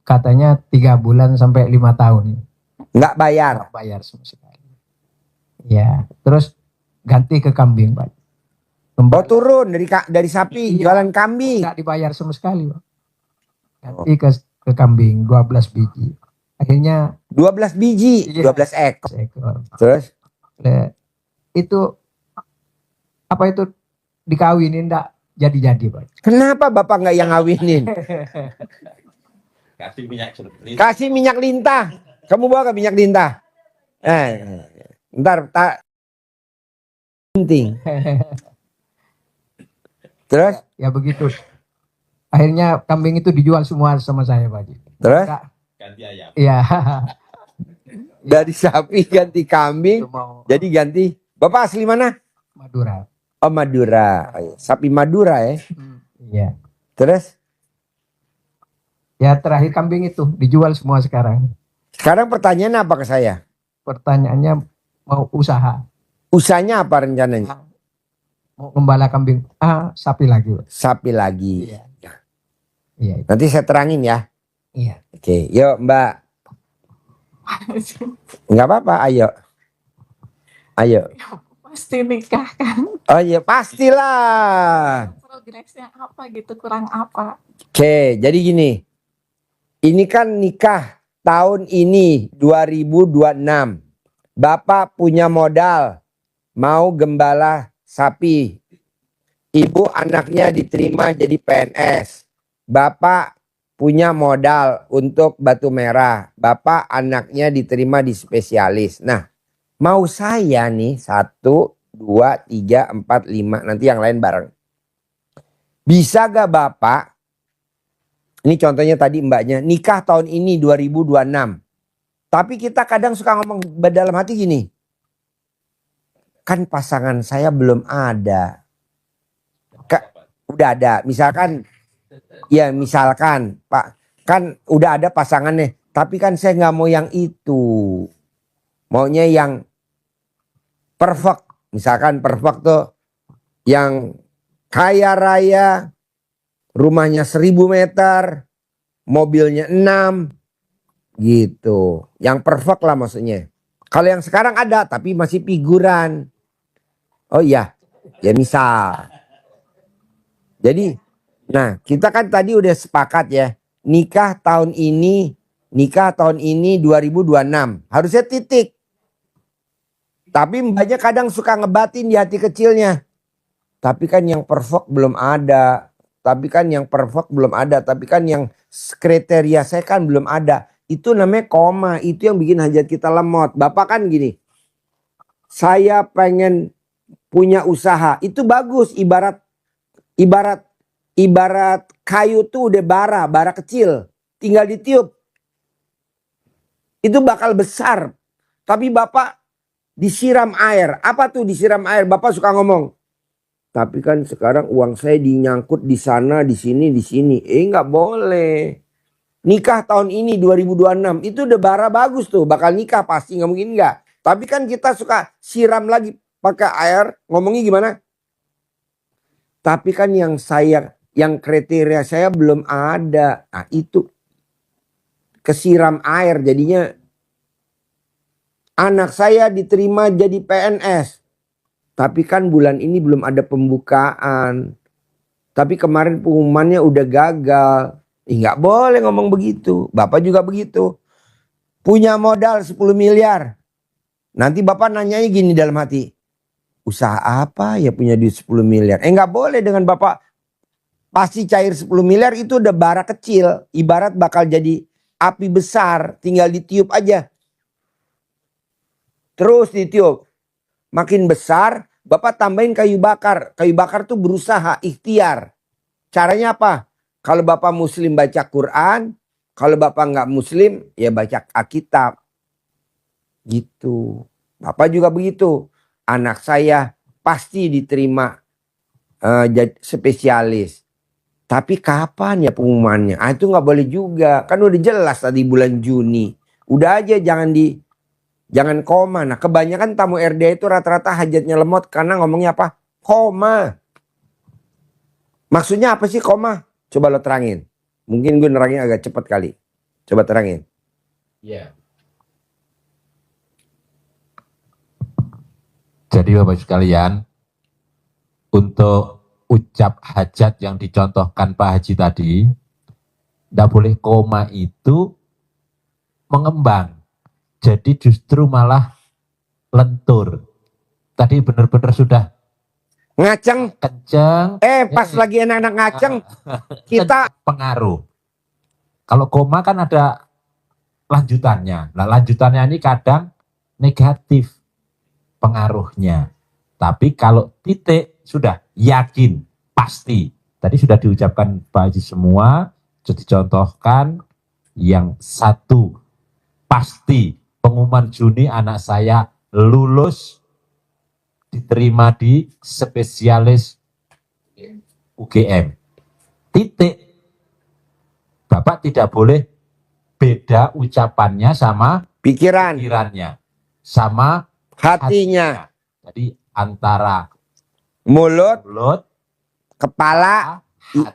katanya 3 bulan sampai 5 tahun. Nggak bayar. Nggak bayar sama sekali. Ya, terus ganti ke kambing, Pak. Oh turun dari sapi, Iya, jualan kambing. nggak dibayar sama sekali, Pak. Ganti ke kambing 12 biji. Akhirnya 12 biji, iya, 12 ekor. Terus itu apa itu dikawinin enggak jadi-jadi, Pak. Kenapa Bapak nggak yang ngawinin? Kasih minyak lintah. Kamu bawa ke minyak lintah. Ntar tak penting. Terus? Ya begitu. Akhirnya kambing itu dijual semua sama saya, Pak. Terus? Ganti ayam. Iya. Dari sapi ganti kambing, jadi ganti. Bapak asli mana? Madura. Oh Madura. Sapi Madura ya? Iya. Terus? Ya terakhir kambing itu dijual semua sekarang. Sekarang pertanyaan apa ke saya? Pertanyaannya mau usaha. Usahanya apa rencananya? Mau gembala kambing. Sapi lagi, Pak. Sapi lagi. Iya. Iya. Nanti saya terangin ya. Iya. Oke, yuk Mbak. Nggak apa-apa, ayo. Ayo. Pasti nikah kan? Oh iya, pastilah. Progresnya apa gitu, kurang apa? Oke, jadi gini. Ini kan nikah tahun ini 2026. Bapak punya modal mau gembala sapi. Ibu anaknya diterima jadi PNS. Bapak punya modal untuk batu merah. Bapak anaknya diterima di spesialis. Nah, mau saya nih 1, 2, 3, 4, 5. Nanti yang lain bareng. Bisa gak Bapak? Ini contohnya tadi mbaknya. Nikah tahun ini 2026. Tapi kita kadang suka ngomong dalam hati gini. Kan pasangan saya belum ada. Udah ada. Misalkan. Ya misalkan Pak. Kan udah ada pasangannya. Tapi kan saya nggak mau yang itu. Maunya yang perfect. Misalkan perfect tuh. Yang kaya raya. Rumahnya 1000 meter. Mobilnya 6. Gitu. Yang perfect lah maksudnya. Kalau yang sekarang ada tapi masih figuran. Oh iya. Ya misal. Jadi. Nah kita kan tadi udah sepakat ya. Nikah tahun ini 2026. Harusnya titik. Tapi mbaknya kadang suka ngebatin di hati kecilnya. Tapi kan yang perfect belum ada. Tapi kan yang perfect belum ada. Tapi kan yang kriteria saya kan belum ada. Itu namanya koma. Itu yang bikin hajat kita lemot. Bapak kan gini. Saya pengen punya usaha. Itu bagus. Ibarat kayu tuh udah bara kecil. Tinggal ditiup. Itu bakal besar. Tapi Bapak disiram air. Apa tuh disiram air? Bapak suka ngomong. Tapi kan sekarang uang saya dinyangkut di sana, di sini, di sini. Nggak boleh. Nikah tahun ini 2026 itu udah bara bagus tuh. Bakal nikah pasti, nggak mungkin nggak. Tapi kan kita suka siram lagi pakai air. Ngomongnya gimana? Tapi kan yang kriteria saya belum ada. Nah itu kesiram air jadinya. Anak saya diterima jadi PNS. Tapi kan bulan ini belum ada pembukaan. Tapi kemarin pengumumannya udah gagal. Nggak boleh ngomong begitu. Bapak juga begitu. Punya modal 10 miliar. Nanti Bapak nanyanya gini dalam hati. Usaha apa ya punya duit 10 miliar? Nggak boleh dengan Bapak. Pasti cair 10 miliar itu udah bara kecil. Ibarat bakal jadi api besar. Tinggal ditiup aja. Terus ditiup. Makin besar, Bapak tambahin kayu bakar. Kayu bakar tuh berusaha, ikhtiar. Caranya apa? Kalau Bapak Muslim baca Quran. Kalau Bapak nggak Muslim, ya baca Alkitab. Gitu. Bapak juga begitu. Anak saya pasti diterima spesialis. Tapi kapan ya pengumumannya? Itu nggak boleh juga. Kan udah jelas tadi bulan Juni. Udah aja jangan koma. Nah kebanyakan tamu RDA itu rata-rata hajatnya lemot karena ngomongnya apa? Koma. Maksudnya apa sih koma? Coba lo terangin. Mungkin gue nerangin agak cepat kali. Coba terangin. Ya. Jadi Bapak Ibu sekalian, untuk ucap hajat yang dicontohkan Pak Haji tadi, tidak boleh koma itu mengembang. Jadi justru malah lentur. Tadi benar-benar sudah Ngaceng. kenceng, Pas lagi enak-enak ngaceng, kita pengaruh. Kalau koma kan ada lanjutannya. Nah, lanjutannya ini kadang negatif pengaruhnya. Tapi kalau titik sudah yakin, pasti. Tadi sudah diucapkan Pak Haji semua, sudah dicontohkan. Yang satu, pasti pengumuman Juni anak saya lulus, diterima di spesialis UGM. Titik. Bapak tidak boleh beda ucapannya sama pikiran, pikirannya, sama hatinya, Jadi antara mulut, mulut, kepala,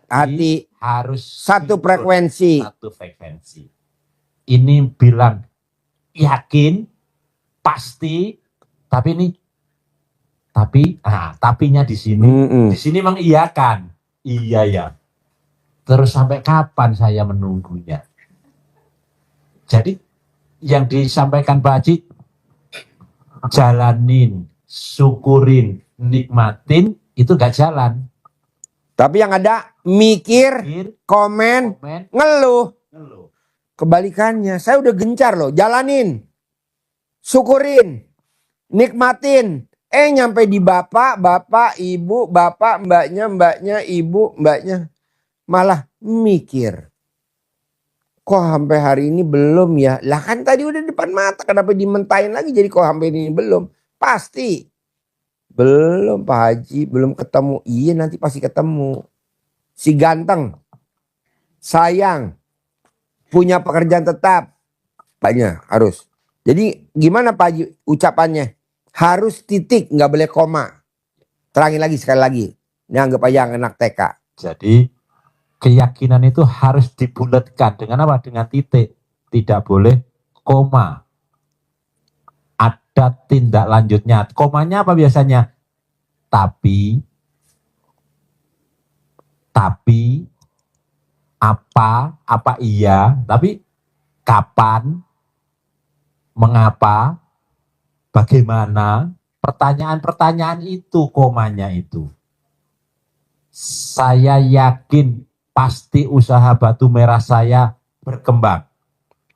hati harus satu sinkron, frekuensi. satu frekuensi. Ini bilang yakin, pasti, tapi ini, tapinya di sini. Di sini mengiyakan. Iya ya. Terus sampai kapan saya menunggunya? Jadi yang disampaikan Pak Haji, jalanin, syukurin, nikmatin, itu gak jalan. Tapi yang ada mikir, komen, ngeluh. Kebalikannya, saya udah gencar loh, jalanin, syukurin, nikmatin. Nyampe di bapak, ibu, bapak, mbaknya, ibu, mbaknya. Malah mikir. Kok sampai hari ini belum ya? Lah kan tadi udah depan mata, kenapa dimentahin lagi jadi kok sampai ini belum? Pasti. Belum Pak Haji, belum ketemu. Iya nanti pasti ketemu. Si ganteng, sayang, punya pekerjaan tetap. Banyak harus. Jadi gimana Pak Haji ucapannya? Harus titik, nggak boleh koma. Terangin lagi sekali lagi. Ini anggap aja yang anak TK. Jadi keyakinan itu harus dibulatkan dengan apa? Dengan titik. Tidak boleh koma. Ada tindak lanjutnya. Komanya apa biasanya? Tapi, apa iya, tapi kapan, mengapa, bagaimana, pertanyaan-pertanyaan itu komanya itu. Saya yakin pasti usaha batu merah saya berkembang.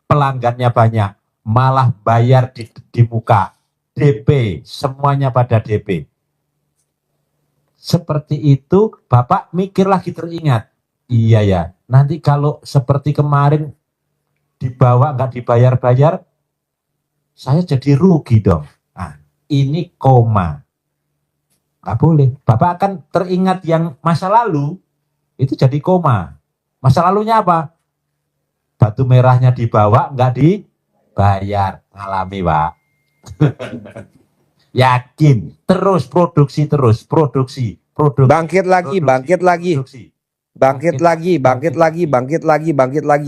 Pelanggannya banyak, malah bayar di muka. DP, semuanya pada DP. Seperti itu, Bapak mikir lagi teringat. Iya ya, nanti kalau seperti kemarin dibawa nggak dibayar-bayar, saya jadi rugi dong. Nah, ini koma. Nggak boleh. Bapak akan teringat yang masa lalu, itu jadi koma. Masa lalunya apa? Batu merahnya dibawa, nggak dibayar. Ngalami, Pak. Yakin. Terus, produksi. Bangkit lagi. Bangkit lagi.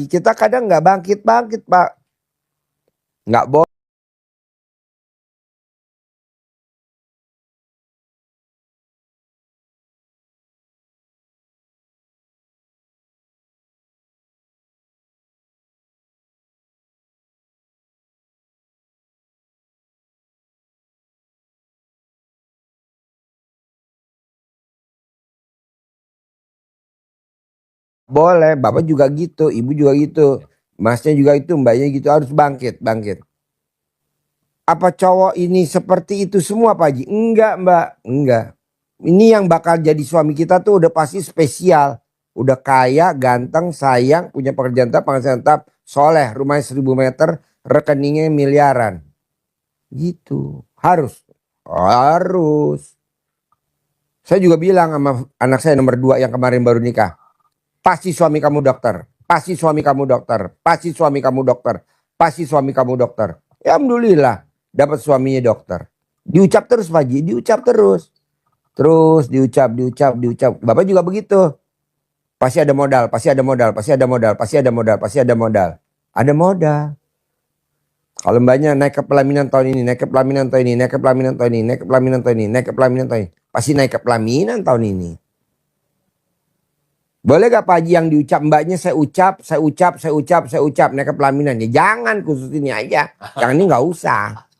Kita kadang nggak bangkit, Pak. Nggak boleh. Boleh, Bapak juga gitu, Ibu juga gitu, Masnya juga itu, Mbaknya gitu, harus bangkit. Apa cowok ini seperti itu semua Pak Haji? Enggak Mbak, enggak. Ini yang bakal jadi suami kita tuh udah pasti spesial. Udah kaya, ganteng, sayang, punya pekerjaan tetap, penghasilan tetap, soleh, rumahnya 1000 meter, rekeningnya miliaran. Gitu, harus. Saya juga bilang sama anak saya nomor 2 yang kemarin baru nikah. Pasti suami kamu dokter. Ya alhamdulillah dapat suaminya dokter. Diucap terus Pak Haji, diucap terus. Terus diucap. Bapak juga begitu. Pasti ada modal. Ada modal. Kalau mbaknya naik ke pelaminan tahun ini, naik ke pelaminan tahun ini, naik ke pelaminan tahun ini, naik ke pelaminan tahun ini, naik ke pelaminan tahun ini, pasti naik ke pelaminan tahun ini. Boleh gak Pak Haji yang diucap mbaknya saya ucap, naik ke pelaminan. Ya jangan, khusus ini aja. Yang ini gak usah.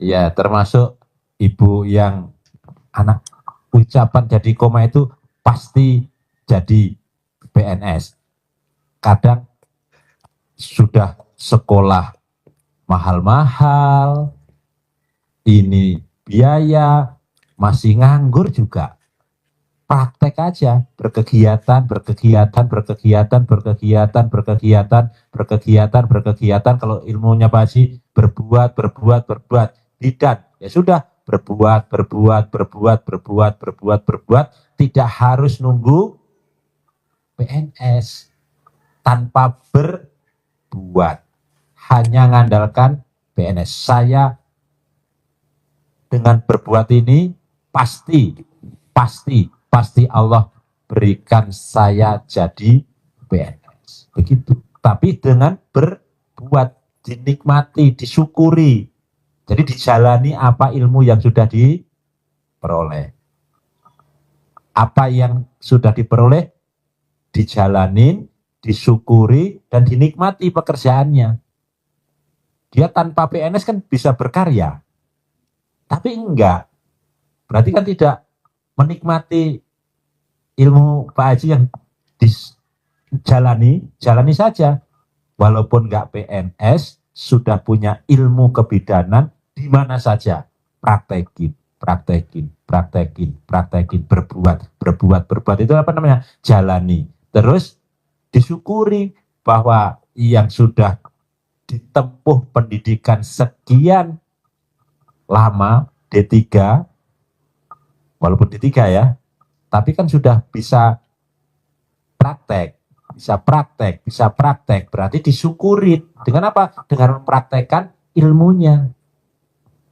Ya, termasuk ibu yang anak ucapan jadi koma itu pasti jadi PNS. Kadang sudah sekolah mahal-mahal, ini biaya, masih nganggur juga. Praktek aja, berkegiatan. Kalau ilmunya Pak Haji, berbuat. Bidan, ya sudah, berbuat. Tidak harus nunggu PNS. Tanpa berbuat, hanya ngandalkan PNS. Saya dengan berbuat ini pasti Allah berikan saya jadi PNS. Begitu. Tapi dengan berbuat, dinikmati, disyukuri. Jadi dijalani apa ilmu yang sudah diperoleh. Apa yang sudah diperoleh, dijalanin, disyukuri, dan dinikmati pekerjaannya. Dia tanpa PNS kan bisa berkarya. Tapi enggak. Berarti kan tidak menikmati ilmu Pak Haji yang jalani saja. Walaupun enggak PNS, sudah punya ilmu kebidanan, di mana saja praktekin, berbuat itu apa namanya? Jalani. Terus disyukuri bahwa yang sudah ditempuh pendidikan sekian lama, D3, walaupun D3 ya, tapi kan sudah bisa praktek, berarti disyukuri. Dengan apa? Dengan mempraktekkan ilmunya.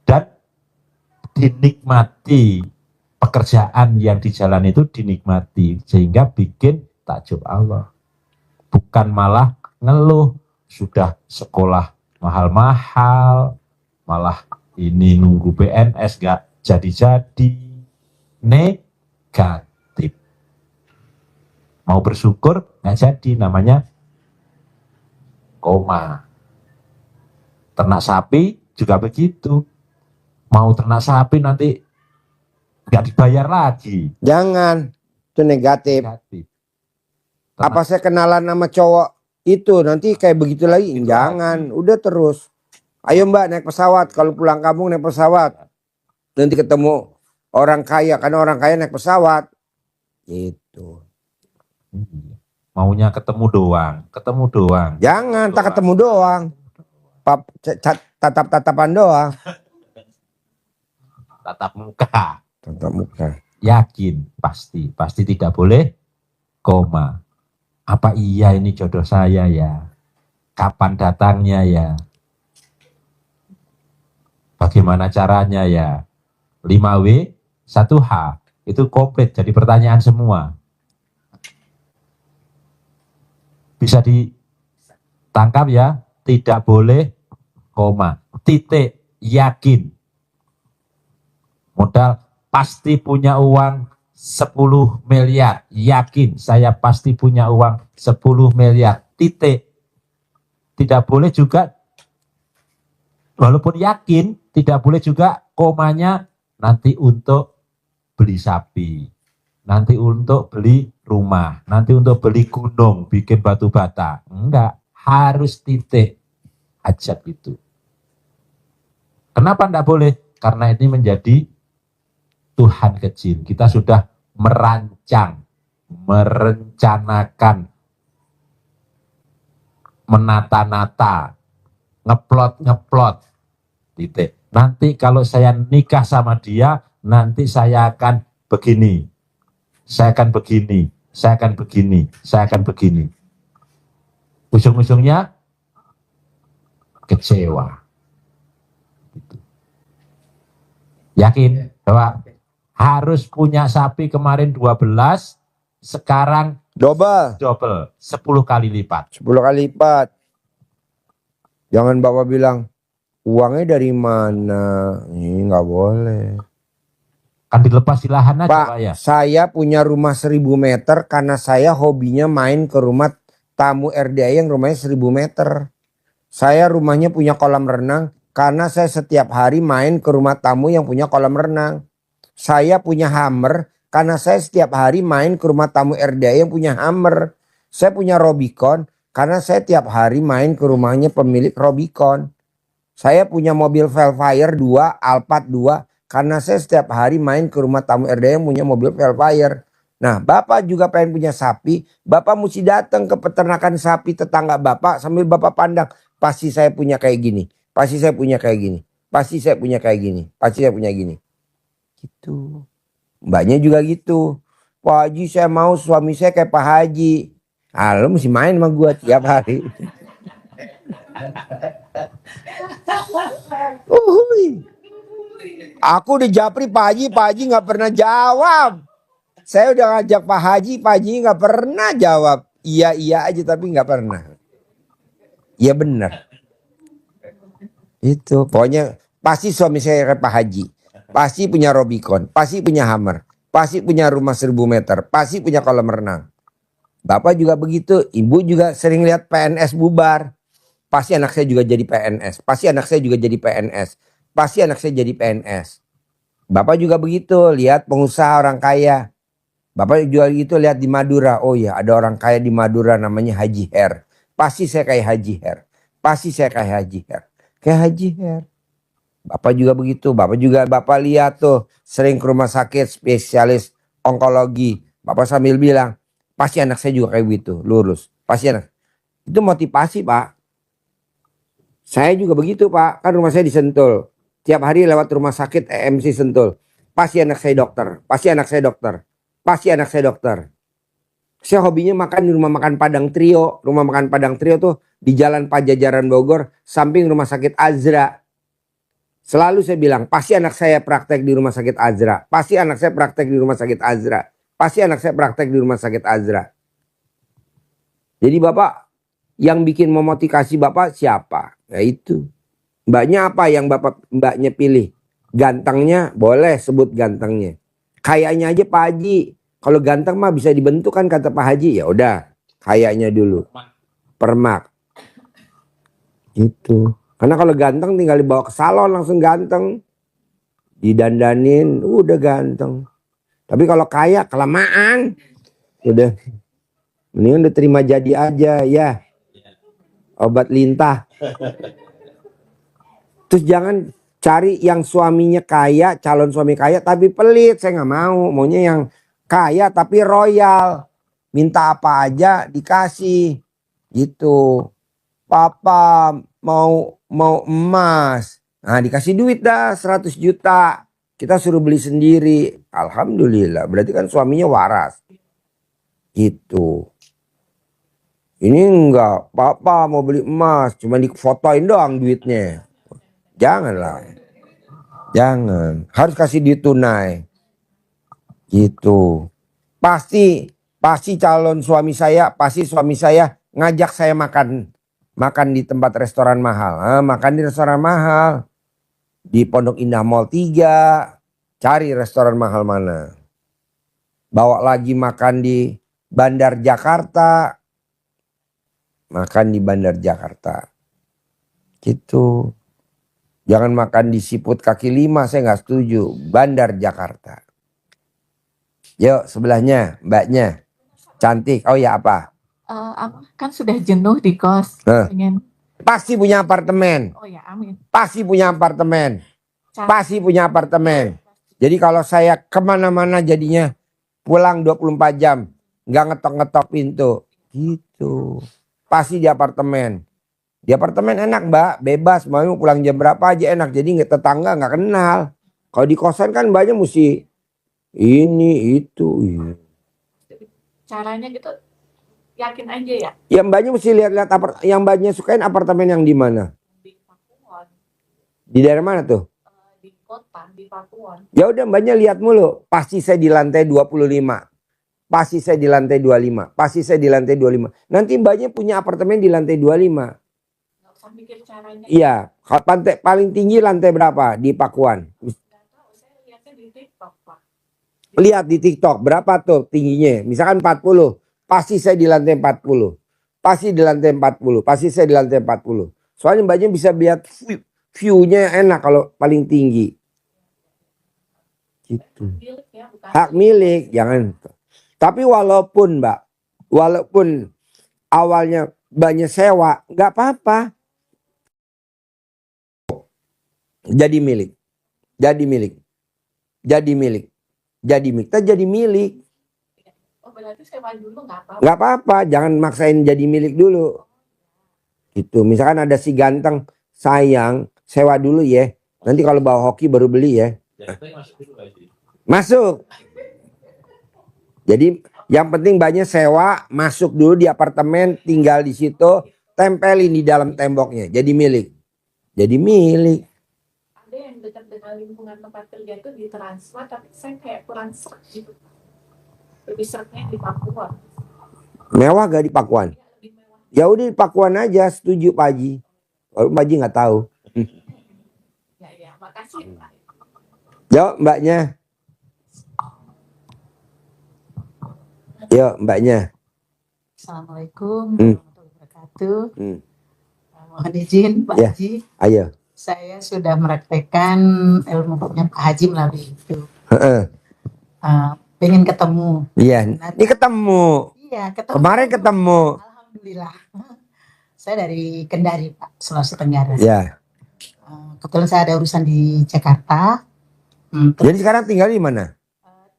Dan dinikmati, pekerjaan yang dijalani itu dinikmati, sehingga bikin takjub Allah. Bukan malah ngeluh, sudah sekolah mahal-mahal, malah ini nunggu PNS gak jadi-jadi, negatif. Mau bersyukur gak jadi, namanya koma. Ternak sapi juga begitu. Mau ternak sapi nanti nggak dibayar lagi. Jangan, itu negatif. Apa saya kenalan sama cowok itu nanti kayak begitu lagi? Jangan, udah terus. Ayo Mbak naik pesawat, kalau pulang kampung naik pesawat. Nanti ketemu orang kaya, karena orang kaya naik pesawat. Gitu. Maunya ketemu doang. Jangan, tak ketemu doang. Tatap-tatapan doang. Tatap muka. Tatap muka. Yakin, pasti tidak boleh koma. Apa iya ini jodoh saya ya? Kapan datangnya ya? Bagaimana caranya ya? 5W, 1H. Itu komplit, jadi pertanyaan semua. Bisa ditangkap ya? Tidak boleh koma. Titik, yakin. Modal pasti punya uang 10 miliar. Yakin saya pasti punya uang 10 miliar. Titik. Tidak boleh juga, walaupun yakin, tidak boleh juga komanya nanti untuk beli sapi. Nanti untuk beli rumah. Nanti untuk beli gunung, bikin batu bata. Enggak, harus titik aja gitu. Kenapa enggak boleh? Karena ini menjadi Tuhan kecil. Kita sudah merencanakan, menata-nata, ngeplot, titik. Nanti kalau saya nikah sama dia, nanti saya akan begini, saya akan begini. Ujung-ujungnya kecewa. Yakin bahwa harus punya sapi kemarin 12, sekarang Double. double, 10 kali lipat. 10 kali lipat. Jangan Bapak bilang, uangnya dari mana? Ini nggak boleh. Kan dilepas di lahan aja Pak, Pak ya. saya punya rumah 1000 meter karena saya hobinya main ke rumah tamu RDA yang rumahnya 1000 meter. Saya rumahnya punya kolam renang karena saya setiap hari main ke rumah tamu yang punya kolam renang. Saya punya Hummer karena saya setiap hari main ke rumah tamu RDA yang punya Hummer. Saya punya Robicon karena saya tiap hari main ke rumahnya pemilik Robicon. Saya punya mobil Velfire 2, Alphard 2 karena saya setiap hari main ke rumah tamu RDA yang punya mobil Velfire. Nah, Bapak juga pengen punya sapi, Bapak mesti datang ke peternakan sapi tetangga Bapak sambil Bapak pandang, pasti saya punya kayak gini, pasti saya punya kayak gini, pasti saya punya kayak gini, pasti saya punya gini. Gitu. Mbaknya juga gitu. Pak Haji saya mau suami saya kayak Pak Haji. Ah, lo mesti main sama gua tiap hari. Uhuy. Aku udah japri Pak Haji nggak pernah jawab. Saya udah ngajak Pak Haji nggak pernah jawab. Iya aja tapi nggak pernah. Iya benar. Itu pokoknya pasti suami saya kayak Pak Haji. Pasti punya Robicon, pasti punya Hummer, pasti punya rumah 1000 meter, pasti punya kolam renang. Bapak juga begitu, ibu juga sering lihat PNS bubar. Pasti anak saya juga jadi PNS, pasti anak saya juga jadi PNS, pasti anak saya jadi PNS. Bapak juga begitu, lihat pengusaha orang kaya. Bapak juga gitu lihat di Madura, oh ya ada orang kaya di Madura namanya Haji Her. Pasti saya kayak Haji Her, pasti saya kayak Haji Her, kayak Haji Her. Bapak juga begitu, Bapak lihat tuh sering ke rumah sakit spesialis onkologi. Bapak sambil bilang, pasti anak saya juga kayak gitu, lurus. Pasti anak. Itu motivasi Pak. Saya juga begitu Pak, kan rumah saya di Sentul. Tiap hari lewat rumah sakit EMC Sentul. Pasti anak saya dokter, pasti anak saya dokter, pasti anak saya dokter. Saya hobinya makan di rumah makan Padang Trio. Rumah makan Padang Trio tuh di Jalan Pajajaran Bogor, samping rumah sakit Azra. Selalu saya bilang, pasti anak saya praktek di rumah sakit Azra. Pasti anak saya praktek di rumah sakit Azra. Pasti anak saya praktek di rumah sakit Azra. Jadi Bapak, yang bikin memotivasi Bapak siapa? Ya itu. Mbaknya apa yang mbaknya pilih? Gantengnya boleh sebut gantengnya. Kayaknya aja Pak Haji. Kalau ganteng mah bisa dibentuk kan kata Pak Haji. Ya udah, kayaknya dulu. Permak. Itu. Karena kalau ganteng tinggal dibawa ke salon langsung ganteng. Didandanin udah ganteng. Tapi kalau kaya kelamaan. Udah. Mendingan udah terima jadi aja ya. Obat lintah. Terus jangan cari yang suaminya kaya, calon suami kaya tapi pelit. Saya nggak mau. Maunya yang kaya tapi royal. Minta apa aja dikasih. Gitu. Papa mau emas. Nah dikasih duit dah 100 juta. Kita suruh beli sendiri. Alhamdulillah. Berarti kan suaminya waras. Gitu. Ini enggak. Papa mau beli emas. Cuma difotoin doang duitnya. Janganlah. Jangan. Harus kasih duit tunai. Gitu. Pasti calon suami saya. Pasti suami saya ngajak saya makan di tempat restoran mahal. Makan di restoran mahal. Di Pondok Indah Mall 3. Cari restoran mahal mana. Bawa lagi makan di Bandar Jakarta. Makan di Bandar Jakarta. Gitu. Jangan makan di Siput kaki 5. Saya nggak setuju. Bandar Jakarta. Yuk sebelahnya mbaknya. Cantik. Oh ya apa? Aku kan sudah jenuh di kos. Pengen. Pasti punya apartemen. Oh ya, amin. Pasti punya apartemen. Pasti punya apartemen. Jadi kalau saya kemana-mana jadinya pulang 24 jam. Nggak ngetok-ngetok pintu. Gitu. Pasti di apartemen. Di apartemen enak mbak. Bebas. Mau pulang jam berapa aja enak. Jadi tetangga nggak kenal. Kalau di kosan kan banyak mesti ini itu. Caranya gitu. Yakin aja ya. Yang mbaknya mesti lihat-lihat yang mbaknya sukain apartemen yang di mana? Di Pakuwon. Di daerah mana tuh? Di kota, di Pakuwon. Ya udah mbaknya lihat mulu. Pasti saya di lantai 25. pasti saya di lantai 25. Pasti saya di lantai 25. Nanti mbaknya punya apartemen di lantai 25. Nggak usah mikir caranya. Iya, paling tinggi lantai berapa di Pakuan? Nggak tahu, saya lihatnya di TikTok, Pak. Lihat di TikTok berapa tuh tingginya. Misalkan 40. Pasti saya di lantai 40. Pasti di lantai 40. Pasti saya di lantai 40. Soalnya mbaknya bisa lihat view-nya enak kalau paling tinggi. Gitu. Milik ya, bukan Hak milik, jangan. Tapi walaupun mbak, walaupun awalnya banyak sewa, nggak apa-apa. Jadi milik, jadi milik, jadi milik, jadi milik, kita jadi milik. Oh, berarti sewa dulu nggak apa-apa. Nggak apa-apa, jangan maksain jadi milik dulu. Gitu, misalkan ada si ganteng, sayang, sewa dulu ya. Nanti kalau bawa hoki baru beli ya. Masuk. Jadi yang penting banyak sewa, masuk dulu di apartemen, tinggal di situ, tempelin di dalam temboknya, jadi milik. Jadi milik. Ada yang dekat dengan lingkungan tempat kerja itu ditransfer, tapi saya kayak kurang serk gitu. Lebih serknya di Papua. Mewah gak di Pakuan? Ya, lebih mewah. Ya udah di Pakuan aja, setuju Pak Haji. Kalau Pak Haji nggak tahu. Ya, makasih Pak. Yo mbaknya. Yo mbaknya. Assalamualaikum Hmm. warahmatullahi wabarakatuh. Hmm. Mohon izin Pak Ya. Haji, Ayo. saya sudah meraktekkan ilmu-ilmunya Pak Haji melalui itu. Heeh. Pengen ketemu. Iya. Ini ketemu. Iya, ketemu. Kemarin ketemu. Alhamdulillah. Saya dari Kendari Pak, Sulawesi Tenggara. Ya. Kebetulan saya ada urusan di Jakarta. Terus, Jadi sekarang tinggal di mana?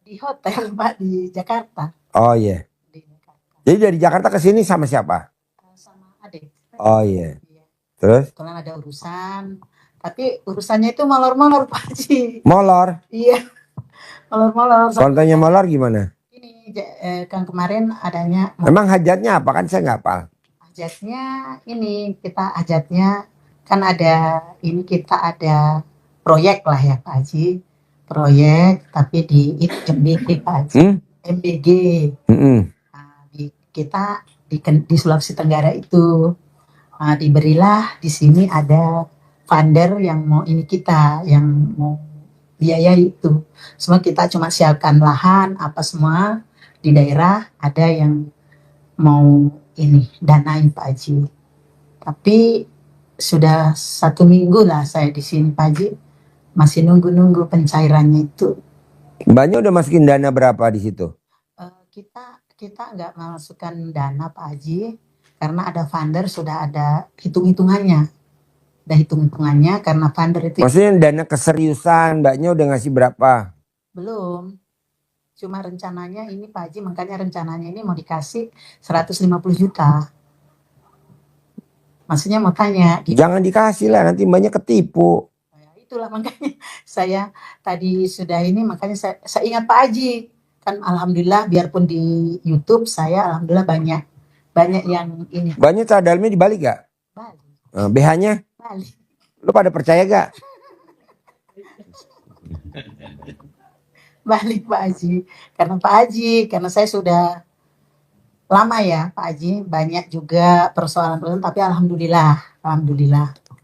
di hotel Pak di Jakarta. Oh iya. Di Jakarta. Jadi dari Jakarta ke sini sama siapa? Sama adik. Oh iya. Iya. Terus? Kebetulan ada urusan. Tapi urusannya itu molor-molor Pak Haji. Molor. Iya. Molor-molor. Contohnya molor gimana? Ini kan kemarin adanya Emang hajatnya apa? Kan saya nggak hafal. hajatnya ini kita hajatnya kan ada ini kita ada proyek lah ya Pak Haji. Proyek tapi di MBG Pak Haji. MBG. Nah, kita di Sulawesi Tenggara itu diberilah di sini ada funder yang mau ini kita yang mau biaya itu. Semua kita cuma siapkan lahan apa semua di daerah ada yang mau ini danain Pak Haji. Tapi sudah 1 minggu lah saya di sini Pak Haji, masih nunggu pencairannya itu. Mbaknya udah masukin dana berapa di situ? Kita nggak memasukkan dana Pak Haji karena ada funder sudah ada hitung-hitungannya. Ada hitung-hitungannya karena funder itu Maksudnya dana keseriusan mbaknya udah ngasih berapa? belum. Cuma rencananya ini Pak Haji, makanya rencananya ini mau dikasih 150 juta. Maksudnya mau tanya. Jangan dikasih lah, nanti mbaknya ketipu. Itulah makanya saya tadi sudah ini, makanya saya ingat Pak Haji. Kan alhamdulillah biarpun di YouTube saya alhamdulillah banyak yang ini. Mbaknya cadalnya dibalik gak? Balik. BH-nya? Balik. Lu pada percaya gak? Balik Pak Haji. Karena saya sudah lama ya Pak Haji, banyak juga persoalan-persoalan, tapi alhamdulillah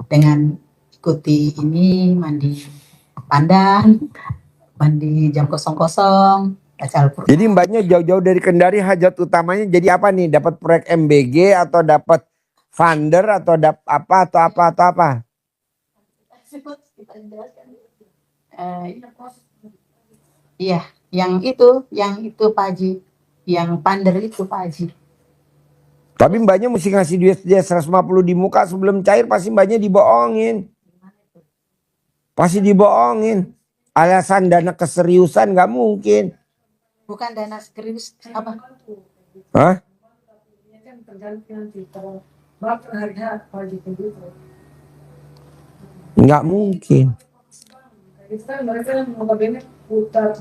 dengan ikuti ini mandi pandan, mandi jam 00, baca Al-Quran. Jadi mbaknya jauh-jauh dari Kendari, hajat utamanya jadi apa nih? Dapat proyek MBG atau dapat funder atau apa? Iya, yang itu Pak Haji, yang funder itu Pak Haji. Tapi mbaknya mesti ngasih duit dia 150 di muka sebelum cair, pasti mbaknya dibohongin. Pasti dibohongin. Alasan dana keseriusan nggak mungkin. Bukan dana serius apa? Hah? Nggak mungkin. Itu kan mereka notabene putar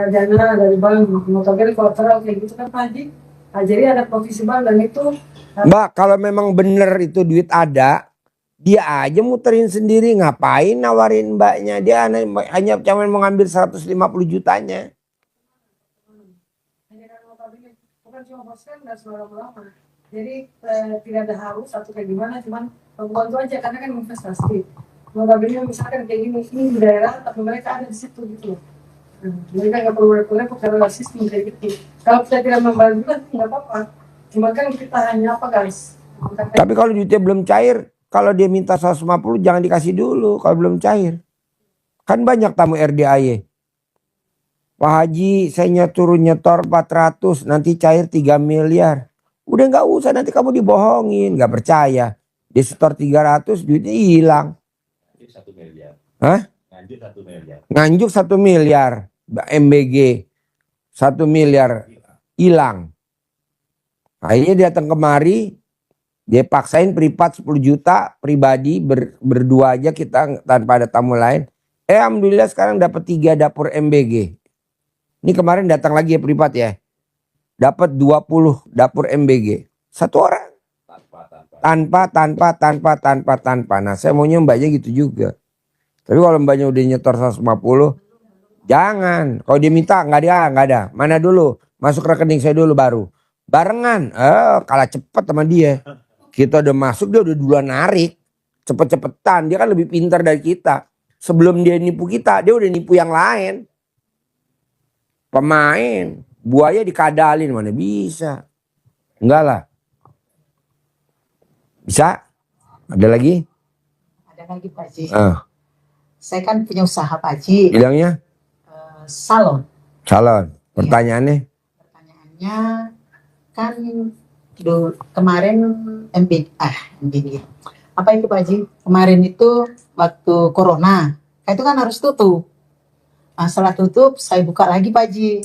dana dari bank, notabene kolateral kayak gitu kan Pak Haji. Jadi ada provisi bank dan itu Mbak, kalau memang bener itu duit ada, dia aja muterin sendiri. Ngapain nawarin mbaknya? Dia hanya cuma mau ngambil 150 jutanya. bukan cuma pasukan dan suara ulama. Jadi tidak ada harus atau kayak gimana, cuman membantu aja karena kan investasi. Notabene misalkan kayak gini, ini di daerah tapi mereka ada di situ gitu. Mereka nggak perlu repot-repot karena sistem kayak gitu. Kalau kita tidak membantu kan nggak apa-apa. Cuma kan kita hanya apa guys? Tapi kalau duitnya belum cair, kalau dia minta 150 jangan dikasih dulu kalau belum cair. Kan banyak tamu RDAY. Pak Haji, saya turun nyetor 400, nanti cair 3 miliar. Udah nggak usah, nanti kamu dibohongin, nggak percaya. Dia setor 300, duitnya hilang. 1 miliar. Hah? Nganjuk 1 miliar. Nganjuk 1 miliar. MBG 1 miliar hilang. Akhirnya datang kemari, dia paksain privat 10 juta, pribadi berdua aja kita tanpa ada tamu lain. Alhamdulillah sekarang dapat 3 dapur MBG. Ini kemarin datang lagi ya privat ya. Dapat 20 dapur MBG. Satu orang. Tanpa. Nah saya maunya mbaknya gitu juga. Tapi kalau mbaknya udah nyetor 150, jangan. Kalau dia minta nggak ada. Mana dulu? Masuk rekening saya dulu baru. Barengan. Kalah cepet sama dia. Kita udah masuk, dia udah duluan narik. Cepet-cepetan. Dia kan lebih pintar dari kita. Sebelum dia nipu kita, dia udah nipu yang lain. Pemain. Buaya dikadalin, mana bisa. Enggak lah. Bisa? Ada lagi? Ada lagi Pak Haji. Saya kan punya usaha Pak Haji. Bilangnya? Salon. Salon. Pertanyaannya? Pertanyaannya kan kemarin MBG. Apa itu Pak Haji? Kemarin itu waktu corona, itu kan harus tutup. Nah, setelah tutup saya buka lagi Pak Haji.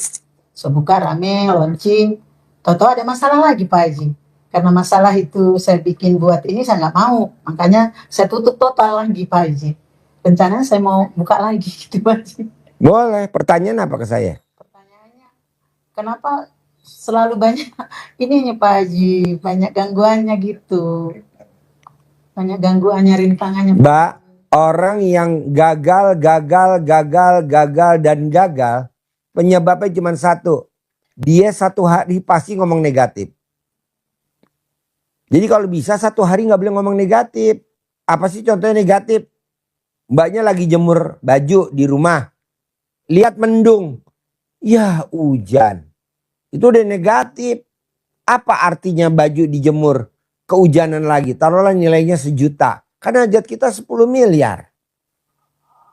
Saya buka rame, launching. Tahu-tahu ada masalah lagi Pak Haji. Karena masalah itu saya bikin buat ini saya nggak mau. Makanya saya tutup total lagi Pak Haji. Rencananya saya mau buka lagi gitu Pak Haji. Boleh. Pertanyaan apa ke saya? Pertanyaannya, kenapa selalu banyak ininya Pak Haji, banyak gangguannya gitu. Banyak gangguannya, rintangannya. Mbak, orang yang gagal, penyebabnya cuma satu. Dia satu hari pasti ngomong negatif. Jadi kalau bisa satu hari nggak boleh ngomong negatif. Apa sih contohnya negatif? Mbaknya lagi jemur baju di rumah. Lihat mendung. Ya hujan. Itu udah negatif. Apa artinya baju dijemur? Kehujanan lagi. Taruhlah nilainya 1 juta. Karena hajat kita 10 miliar.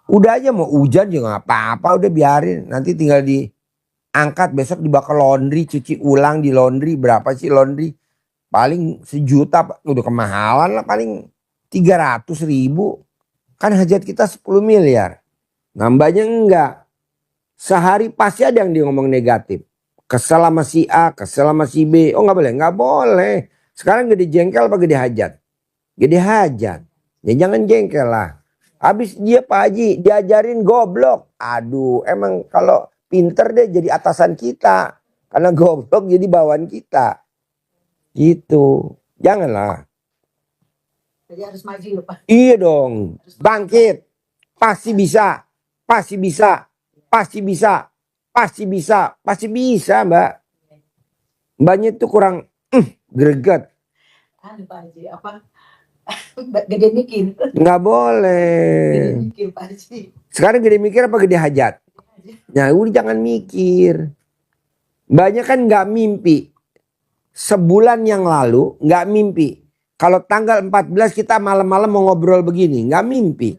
Udah aja mau hujan juga gak apa-apa. Udah biarin. Nanti tinggal diangkat. Besok dibakar laundry. Cuci ulang di laundry. Berapa sih laundry? Paling 1 juta. Udah kemahalan lah. Paling 300.000. Kan hajat kita 10 miliar. Nambahnya enggak. Sehari pasti ada yang dia ngomong negatif. Kesel sama si A. Kesel sama si B. Oh gak boleh? Gak boleh. Sekarang gede jengkel apa gede hajat? Gede hajat. Ya jangan jengkel lah. Habis dia Pak Haji diajarin goblok. Aduh emang kalau pinter deh jadi atasan kita. Karena goblok jadi bawaan kita. Gitu. Janganlah. Jadi harus maju loh Pak. Iya dong. Bangkit. Pasti bisa. Pasti bisa. Pasti bisa. Pasti bisa. Pasti bisa Mbak. Mbaknya itu kurang greget. Pak Haji apa? Gede mikir. Nggak boleh. Gede mikir Pak Haji. Sekarang gede mikir apa gede hajat? Nah udah jangan mikir. Mbaknya kan nggak mimpi. Sebulan yang lalu nggak mimpi. Kalau tanggal 14 kita malam-malam mau ngobrol begini. Nggak mimpi.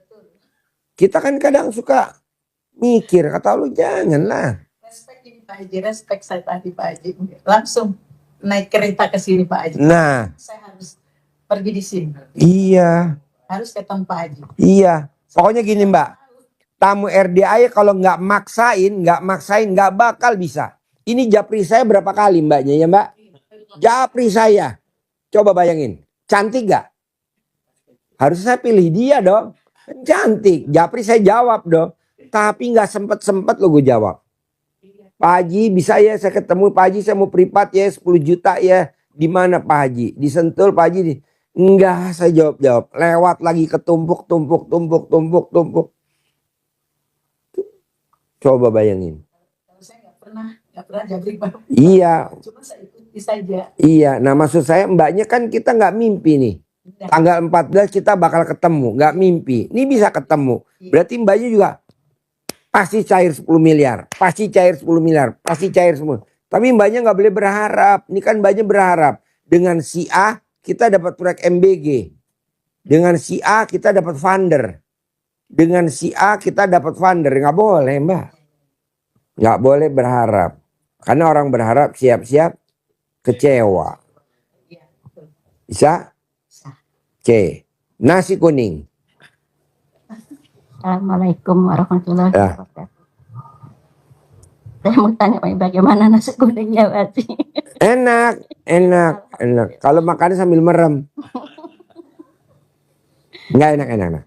Kita kan kadang suka mikir. Kata lu janganlah. Respect ini Pak Haji. Respect saya tadi Pak Haji. Langsung naik kereta ke sini Pak Haji. Nah. Saya harus pergi di sini. Iya. Harus ketemu Pak Haji. Iya. Pokoknya gini Mbak. Tamu RDAY kalau nggak maksain nggak bakal bisa. Ini japri saya berapa kali mbaknya ya Mbak? Japri saya. Coba bayangin. Cantik gak? Harus saya pilih dia dong. Cantik. Japri saya jawab dong. Tapi nggak sempet lo gue jawab. Pak Haji bisa ya saya ketemu Pak Haji saya mau privat ya 10 juta ya. Di mana Pak Haji? Di Sentul Pak Haji. Enggak saya jawab. Lewat lagi ketumpuk. Coba bayangin. Saya nggak pernah japri Pak. Iya. Cuma saya ikuti. mimpi saja. Iya, nah maksud saya mbaknya kan kita nggak mimpi nih. Udah. Tanggal 14 kita bakal ketemu, nggak mimpi. Ini bisa ketemu. Berarti mbaknya juga pasti cair 10 miliar. Pasti cair 10 miliar. Pasti cair semua. Tapi mbaknya nggak boleh berharap. Ini kan mbaknya berharap. Dengan si A kita dapat proyek MBG. Dengan si A kita dapat funder. Dengan si A kita dapat funder. Nggak boleh mbak. Nggak boleh berharap. Karena orang berharap siap-siap kecewa. Iya, betul. Bisa? Bisa. Oke. Nasi kuning. Assalamualaikum warahmatullahi Ya. wabarakatuh. Saya mau tanya Pak, bagaimana nasi kuningnya Pak Haji? Enak, enak, enak. Kalau makannya sambil merem. Enggak enak, enak, enak.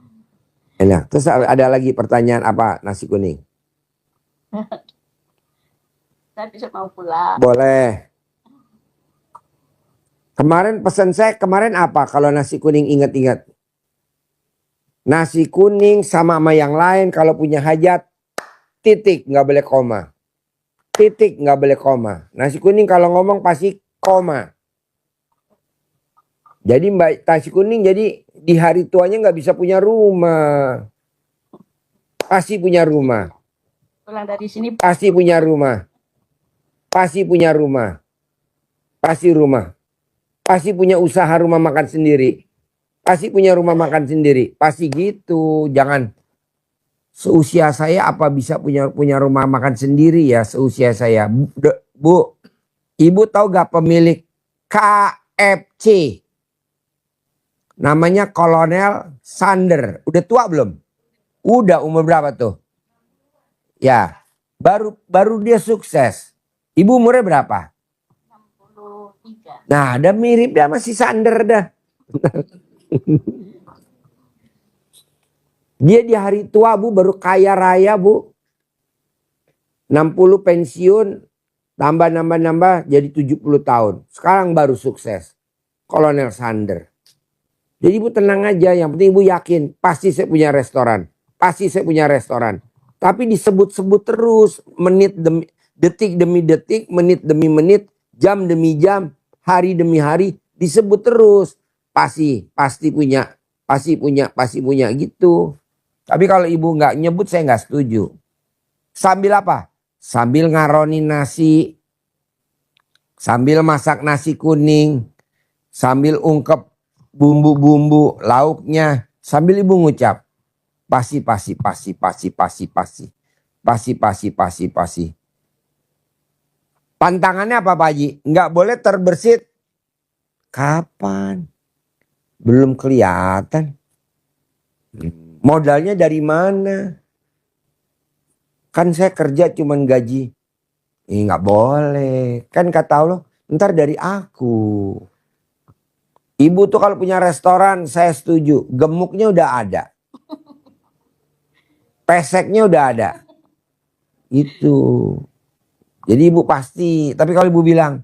Enak. Terus ada lagi pertanyaan apa nasi kuning? Saya bisa mau pulang. Boleh. Kemarin pesan saya kemarin apa kalau nasi kuning ingat-ingat? Nasi kuning sama yang lain kalau punya hajat titik nggak boleh koma. Titik nggak boleh koma. Nasi kuning kalau ngomong pasti koma. Jadi mbak nasi kuning jadi di hari tuanya nggak bisa punya rumah. Pasti punya rumah. Pulang dari sini Pasti punya rumah. Pasti punya rumah. Pasti rumah. Pasti punya usaha rumah makan sendiri. Pasti punya rumah makan sendiri. Pasti gitu. Jangan seusia saya apa bisa punya rumah makan sendiri ya seusia saya. Bu, ibu tahu gak pemilik KFC? Namanya Kolonel Sander. Udah tua belum? Udah, umur berapa tuh? Ya, baru dia sukses. Ibu umurnya berapa? 63. Nah, ada mirip dah masih Sander dah. Dia di hari tua Bu baru kaya raya Bu. 60 pensiun nambah jadi 70 tahun. Sekarang baru sukses. Kolonel Sander. Jadi Ibu tenang aja, yang penting Ibu yakin pasti saya punya restoran. Pasti saya punya restoran. Tapi disebut-sebut terus detik demi detik, menit demi menit, jam demi jam, hari demi hari disebut terus. Pasti punya gitu. Tapi kalau ibu nggak nyebut saya nggak setuju. Sambil apa? Sambil ngaronin nasi, sambil masak nasi kuning, sambil ungkep bumbu-bumbu lauknya, sambil ibu ngucap pasti. Pantangannya apa Pak Haji? Nggak boleh terbersit. Kapan? Belum kelihatan. Modalnya dari mana? Kan saya kerja cuman gaji. Nggak boleh. Kan kata Allah, ntar dari aku. Ibu tuh kalau punya restoran saya setuju. Gemuknya udah ada. Peseknya udah ada. Itu. Jadi ibu pasti. Tapi kalau ibu bilang,